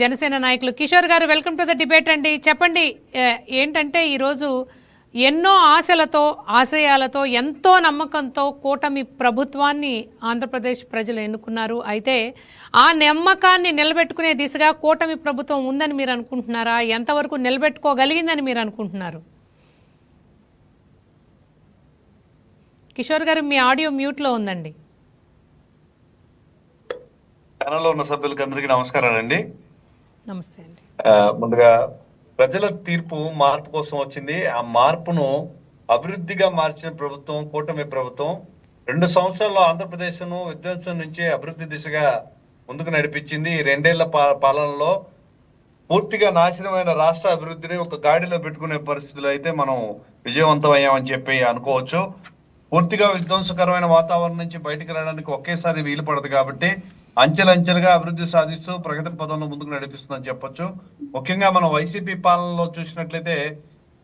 జనసేన నాయకులు కిషోర్ గారు welcome to the debate అండి. చెప్పండి, ఏంటంటే ఈరోజు ఎన్నో ఆశలతో ఆశయాలతో ఎంతో నమ్మకంతో కూటమి ప్రభుత్వాన్ని ఆంధ్రప్రదేశ్ ప్రజలు ఎన్నుకున్నారు. అయితే ఆ నమ్మకాన్ని నిలబెట్టుకునే దిశగా కూటమి ప్రభుత్వం ఉందని మీరు అనుకుంటున్నారా? ఎంతవరకు నిలబెట్టుకోగలిగిందని మీరు అనుకుంటున్నారు? కిషోర్ గారు, మీ ఆడియో మ్యూట్లో ఉందండి. ఛానల్లో ఉన్న సభ్యులకి అందరికీ నమస్కారాలండి. నమస్తే అండి. ముందుగా ప్రజల తీర్పు మార్పు కోసం వచ్చింది. ఆ మార్పును అభివృద్ధిగా మార్చిన ప్రభుత్వం కూటమి ప్రభుత్వం. 2 సంవత్సరాల్లో ఆంధ్రప్రదేశ్ ను విధ్వంసం నుంచి అభివృద్ధి దిశగా ముందుకు నడిపించింది. ఈ 2 ఏళ్ల పాలనలో పూర్తిగా నాశనమైన రాష్ట్ర అభివృద్ధిని ఒక గాడిలో పెట్టుకునే పరిస్థితులు అయితే మనం విజయవంతం అయ్యామని చెప్పి అనుకోవచ్చు. పూర్తిగా విధ్వంసకరమైన వాతావరణం నుంచి బయటకు రావడానికి ఒకేసారి వీలు పడదు కాబట్టి అంచెలంచెలుగా అభివృద్ధి సాధిస్తూ ప్రగతి పదంలో ముందుకు నడిపిస్తుందని చెప్పొచ్చు. ముఖ్యంగా మనం వైసీపీ పాలనలో చూసినట్లయితే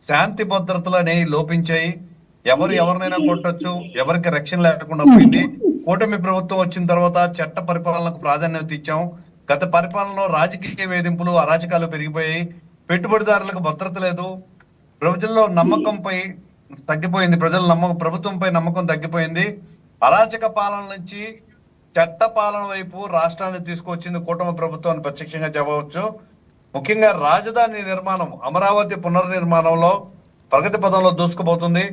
శాంతి భద్రతలు అనేవి లోపించాయి. ఎవరినైనా కొట్టొచ్చు, ఎవరికి రక్షణ లేకుండా పోయింది. కూటమి ప్రభుత్వం వచ్చిన తర్వాత చట్ట పరిపాలనకు ప్రాధాన్యత ఇచ్చాం. గత పరిపాలనలో రాజకీయ వేధింపులు, అరాచకాలు పెరిగిపోయాయి. పెట్టుబడిదారులకు భద్రత లేదు. ప్రజల్లో నమ్మకంపై తగ్గిపోయింది. ప్రభుత్వంపై నమ్మకం తగ్గిపోయింది. అరాచక పాలన నుంచి చట్ట పాలన వైపు రాష్ట్రాన్ని తీసుకొచ్చింది కూటమి ప్రభుత్వాన్ని ప్రత్యక్షంగా చెప్పవచ్చు. ముఖ్యంగా రాజధాని నిర్మాణం, అమరావతి పునర్నిర్మాణంలో ప్రగతి పదంలో దూసుకుపోతుంది.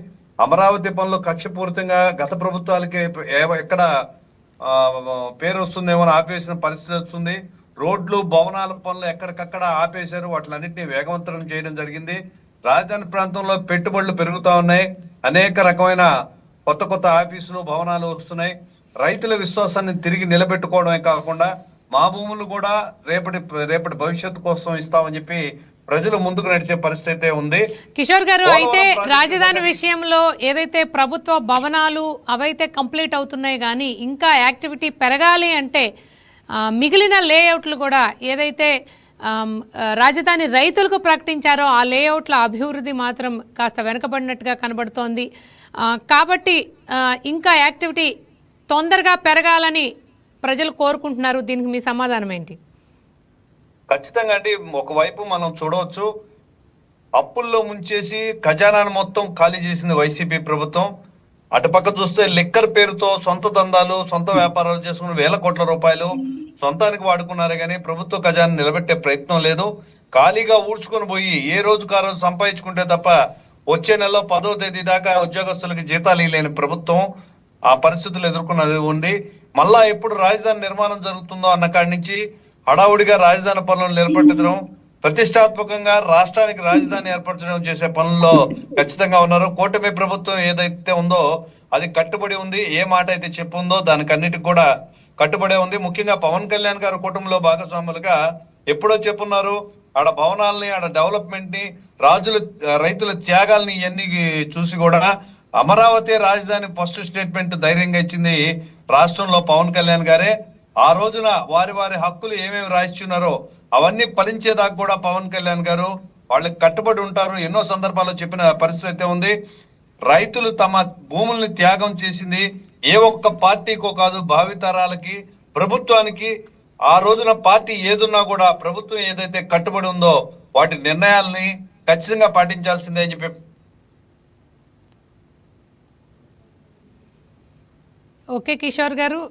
అమరావతి పనులు కక్షపూరితంగా గత ప్రభుత్వాలకి ఎక్కడ పేరు వస్తుందేమో ఆపేసిన పరిస్థితి వస్తుంది. రోడ్లు, భవనాల పనులు ఎక్కడికక్కడ ఆపేశారు. వాటిలన్నింటినీ వేగవంతం చేయడం జరిగింది. రాజధాని ప్రాంతంలో పెట్టుబడులు పెరుగుతా ఉన్నాయి. అనేక రకమైన కొత్త ఆఫీసులు, భవనాలు వస్తున్నాయి. రైతుల విశ్వాసాన్ని తిరిగి నిలబెట్టుకోవడమే కాకుండా మా భూములు కూడా రేపటి భవిష్యత్తు కోసం ఇస్తామని చెప్పి ప్రజలు ముందుకు నడిచే పరిస్థితి ఉంది. కిషోర్ గారు, అయితే రాజధాని విషయంలో ఏదైతే ప్రభుత్వ భవనాలు అవైతే కంప్లీట్ అవుతున్నాయి, కానీ ఇంకా యాక్టివిటీ పెరగాలి అంటే మిగిలిన లేఅవుట్లు కూడా ఏదైతే రాజధాని రైతులకు ప్రకటించారో ఆ లేఅవుట్ల అభివృద్ధి మాత్రం కాస్త వెనకబడినట్టుగా కనబడుతోంది. కాబట్టి ఇంకా యాక్టివిటీ తొందరగా పెరగాలని ప్రజలు కోరుకుంటున్నారు. దీనికి మీ సమాధానం ఏంటి? ఖచ్చితంగా అండి. ఒకవైపు మనం చూడవచ్చు, అప్పుల్లో ముంచేసి ఖజానాను మొత్తం ఖాళీ చేసింది వైసీపీ ప్రభుత్వం. అటుపక్క చూస్తే లిక్కర్ పేరుతో సొంత దందాలు, సొంత వ్యాపారాలు చేసుకుని వేల కోట్ల రూపాయలు సొంతానికి వాడుకున్నారే కానీ ప్రభుత్వ ఖజానా నిలబెట్టే ప్రయత్నం లేదు. ఖాళీగా ఊడ్చుకొని పోయి ఏ రోజుకు ఆ రోజు సంపాదించుకుంటే తప్ప వచ్చే నెలలో 10వ తేదీ దాకా ఉద్యోగస్తులకి జీతాలు ఇవ్వలేని ప్రభుత్వం ఆ పరిస్థితులు ఎదుర్కొన్నది ఉంది. మళ్ళా ఎప్పుడు రాజధాని నిర్మాణం జరుగుతుందో అన్న కాడి నుంచి హడావుడిగా రాజధాని పనులను నిలబెట్టడం, ప్రతిష్టాత్మకంగా రాష్ట్రానికి రాజధాని ఏర్పరచడం చేసే పనుల్లో ఖచ్చితంగా ఉన్నారు. కూటమి ప్రభుత్వం ఏదైతే ఉందో అది కట్టుబడి ఉంది. ఏ మాట అయితే చెప్పుందో దానికి అన్నిటికి కూడా కట్టుబడే ఉంది. ముఖ్యంగా పవన్ కళ్యాణ్ గారు కుటుంబంలో భాగస్వాములుగా ఎప్పుడో చెప్పున్నారు. ఆడ భవనాలని, ఆడ డెవలప్మెంట్ ని, రైతుల త్యాగాల్ని ఇవన్నీ చూసి కూడా అమరావతి రాజధాని ఫస్ట్ స్టేట్మెంట్ ధైర్యంగా ఇచ్చింది రాష్ట్రంలో పవన్ కళ్యాణ్ గారే. ఆ రోజున వారి హక్కులు ఏమేమి రాయిస్తున్నారో అవన్నీ ఫలించేదాకా కూడా పవన్ కళ్యాణ్ గారు వాళ్ళకి కట్టుబడి ఉంటారు. ఎన్నో సందర్భాల్లో చెప్పిన పరిస్థితి అయితే ఉంది. రైతులు తమ భూముల్ని త్యాగం చేసింది ఏ ఒక్క పార్టీకో కాదు, భావితరాలకి, ప్రభుత్వానికి. ఆ రోజున పార్టీ ఏదున్నా కూడా ప్రభుత్వం ఏదైతే కట్టుబడి ఉందో వాటి నిర్ణయాలని ఖచ్చితంగా పాటించాల్సిందే అని చెప్పి. ఓకే కిషోర్ గారు.